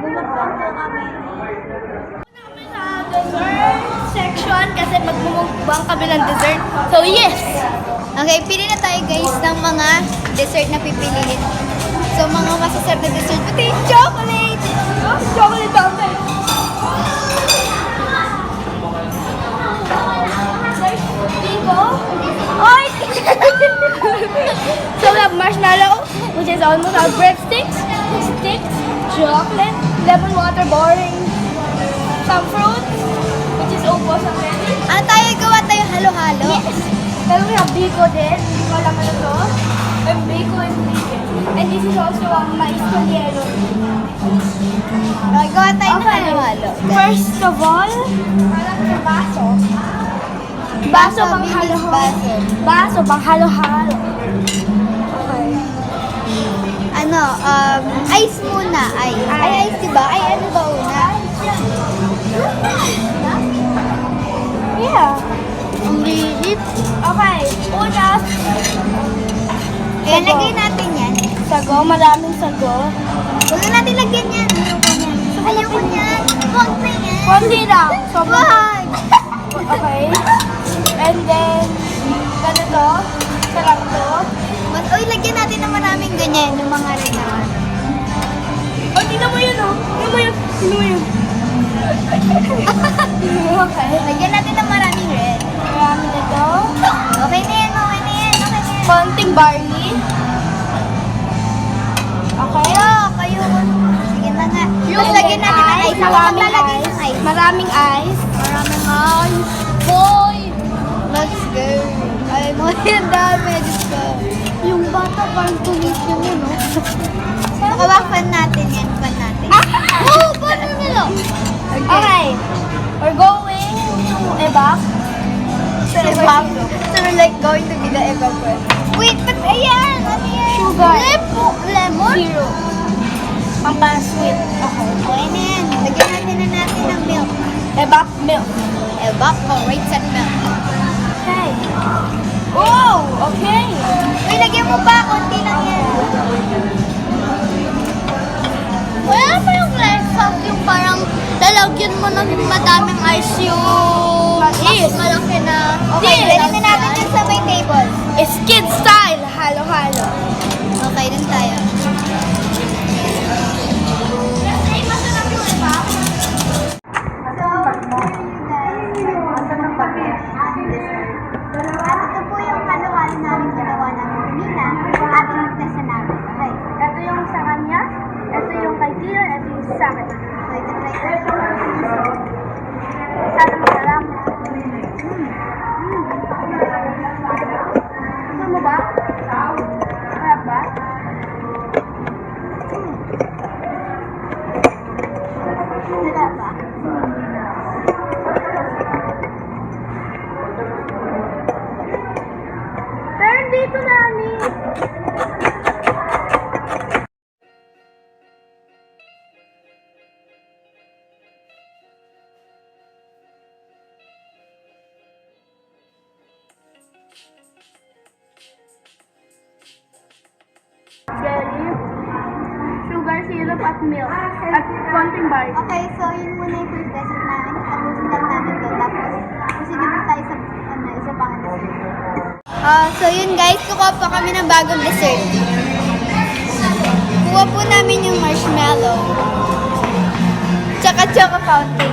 Bumukbang po kami. Sa dessert section kasi magmumukbang kami ng dessert. So yes! Okay, pili na tayo guys ng mga dessert na pipiliin. So mga masasarap na dessert. Pati yung chocolate! Oh, chocolate fountain! Oy! So we have marshmallow, which is almost our breadsticks, sticks, chocolate, lemon water boring, some fruits, which is opos already. Ano tayo gawa tayo halo-halo? Yes! Then we have biko din. Hindi ko alam ano to. And biko and bacon. And this is also mais con yelo. Okay, gawa tayo ng halo-halo. First of all, hanap ng baso. Baso pang halo-halo. Baso pang halo-halo. Okay. Ano, ice muna. Ice. Ay, ice diba? Ay, ano ba una? Yeah. Ang liit. Okay. Una. Kaya lagay natin yan. Sago. Maraming sago. Huwag natin lagyan yan. Ayoko niyan. Huwag na yan. Konti lang. Wag. Okay. And then, ganito. Sarap to. Uy, lagyan natin ng maraming ganyan. Yung mga renawan. Oh, tingnan mo yun, oh. Tingnan mo yun. Tingnan mo yun. Okay. Lagyan natin ng maraming red. Marami na to. Okay na yan, okay na yan, okay na yan. Konting barley. Okay. Kayo. Sige na nga. Tapos lagyan natin ng ice. Maraming ice. Maraming ice. Maraming ice. Boy! Let's go. Ay mo yan dami. Let's go. Yung bata parang tumitin yun, no? Fan natin yan. Fan natin. Oh, paano nila? Okay. We're going to Ebak. So we're like going to be the evacuate. Wait, but ayan! Ano yan? Sugar. Lemon? Zero. Pampasweet. Okay. Okay na yan. Lagyan natin ng milk. Ebak milk. Evaporated milk. Okay. Oh, okay. Uy, lagyan mo pa. Konti lang yan. Wala pa yung life hack yung parang lalagyan mo ng madaming ice yung mas malaki na. Okay, dali na natin yan sa may table. It's kid style. Halo-halo. Okay, dun tayo. At ito po yung halo-halo namin ginawa namin kanina. Ating nagtesa namin. Okay. Ito yung sa kanya. Ito yung kay Kiran. Ito yung sa akin. So, ito try ko. Sana masarap. Gusto mo ba? Sarap ba? Sila ba? Pero dito namin. Jelly, sugar syrup at milk, at konting barley. Okay, so yun muna yung first lesson namin. Tapusin lang namin to. Tapos, proceed po tayo sa isa pang dessert. So yun guys, kukuha pa kami ng bagong dessert. Kuha po namin yung marshmallow. Tsaka choco fountain.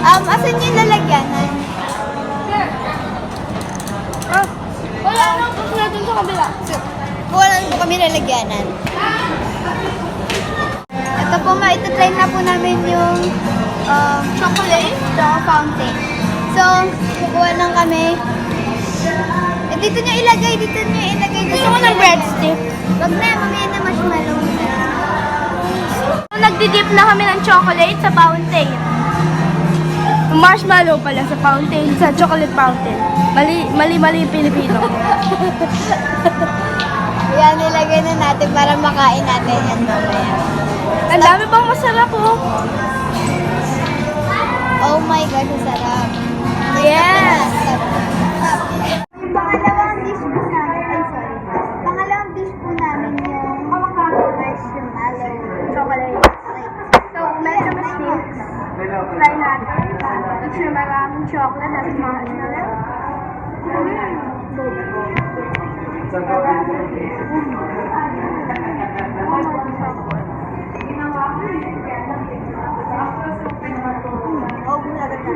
Asan yung lalagyanan? Wala na, gusto na dun sa kabila. So, kuha lang po kami lalagyanan. Ito po ito-try na po namin yung chocolate, choco fountain. So, kukuha lang kami. Dito nyo ilagay. Gusto ko ng breadstick. Wag na, mamaya na marshmallow. Nagdidip na kami ng chocolate sa fountain. Marshmallow pala sa fountain, sa chocolate fountain. Mali yung Pilipino. Yan, nilagay na natin para makain natin yan mamaya. Ang dami pang masarap, oh. Oh my God, ang sarap. Yes. Yung pangalawang dish po namin, ay sorry. yung chocolate na mahal na lang. Oh, bulat na.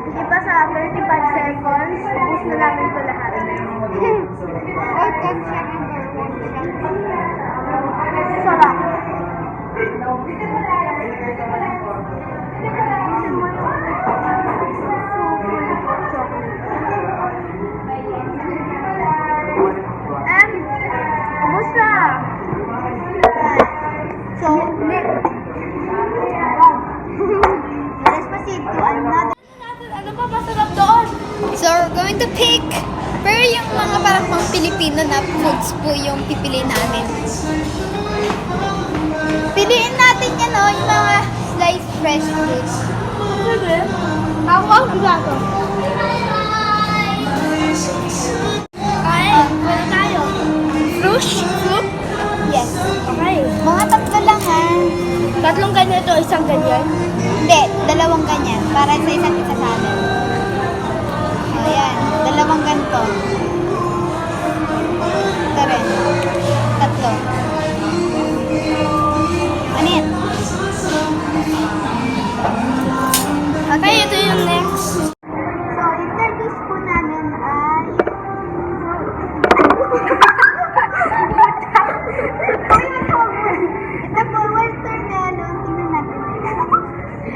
Hindi pa sa 35 seconds, ubus na namin ito lahat. Or 10 seconds or 1 second. Sarap. Ubus na. So, let's proceed to another. Ano pa masarap doon? So, we're going to pick. Pero yung mga parang pang Pilipino na foods po yung pipiliin namin. Piliin natin yan, oh, yung mga sliced fresh fruits. Sige. Ako ang plato. Ay, wala tayo. Fruit? Yes. Okay. Mga tatlo lang, ha? Tatlong ganito, isang ganyan. Hindi, dalawang ganyan. Para sa isa't isa sa amin. Ayan, dalawang ganito. Ito rin. Tatlo. Ano yan? Okay, ito yung next. So, yung third dish po namin ay... Ito po, watermelon. Tingnan natin.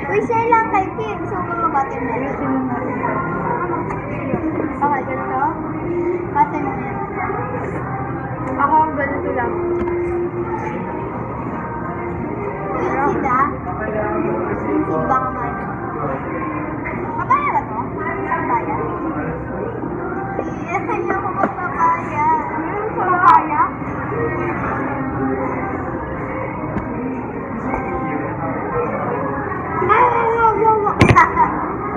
Uy, share lang kay Kim. So, mga watermelon. Okay, ganito. Watermelon. Ako ang ganito lang. Yung sida. Yung sida ka man. Papaya ba to? Papaya? Yes, ayoko magpapaya. Papaya?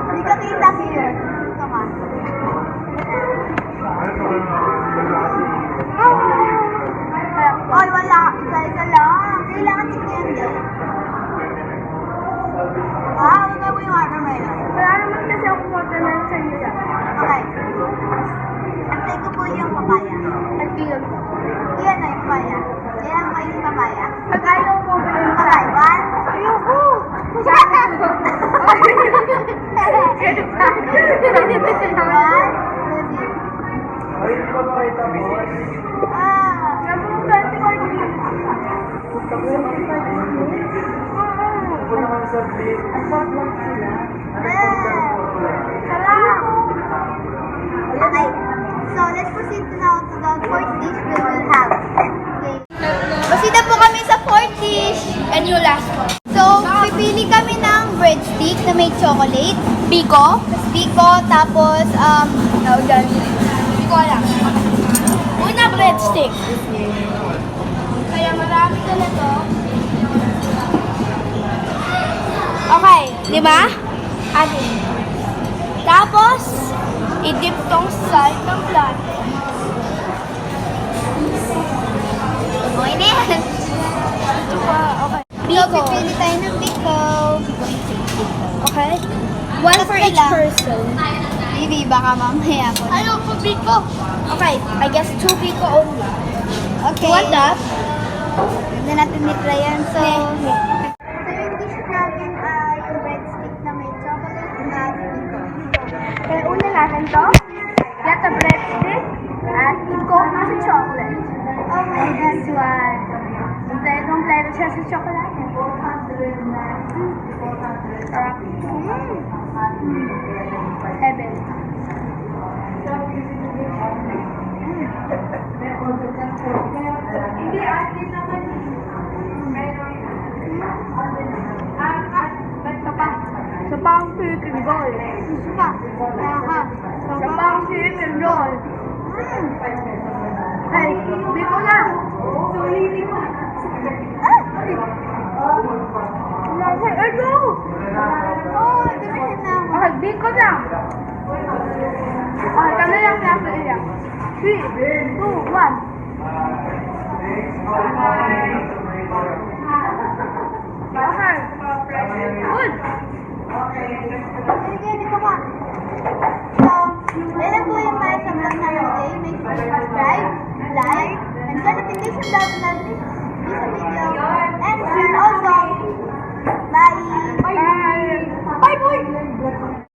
Hindi ka kita here. Ito ka. Ay, wala. Isa lang. Kailangan tignan din. Ah, wala mo yung watermelon. Wala naman kasi ako watermelon sa inyo lang. Okay. Antay ko po yung papaya. Nagkilan ko. Iyan na yung papaya. Iyan mo yung papaya. Pag ayaw mo ba yung Okay, one. Ayoko! One, two, ah, Napunong 25 minutes. okay. So, let's proceed now to the fourth dish we will have. Okay. Proceed na po kami sa fourth dish. And you last one. So, pipili kami ng breadstick na may chocolate. Biko. Biko, tapos, Tawag dyan. Hindi ko alam. Una, breadstick. Kaya marami ka na to. Okay, di ba? Atin. Tapos, i-dip tong side ng plant. okay na yan. Ito pa, okay. So, Biko. pipili tayo ng biko. Okay? One Basta for each lang. person. Baby, baka mamaya po. Ayaw po biko. Okay, I guess 2 biko only. Okay. You want that? Ganda natin nitry yan. So, Ne. so yung dish natin ay yung breadstick na may chocolate at biko. Kaya una natin to. Get the breadstick at i-coat mo sa chocolate. Okay, This one. Kompleto siya sa chocolate. Sarap. Heaven. Ito pa. Ito pa ang chicken roll. Gusto pa. Aha. Ito pa ang chicken roll. Mm. Hey, hindi ko na. Ah! Ito! Oh, dumihin na ako. Okay, biko na. Okay, kami lang nasa iya. 3, 2, 1. Okay. Good. Sige, dito ka. So, ilan po yung mga sa vlog namin today. Make sure to subscribe, like, and turn notification bell to not miss a video, and share all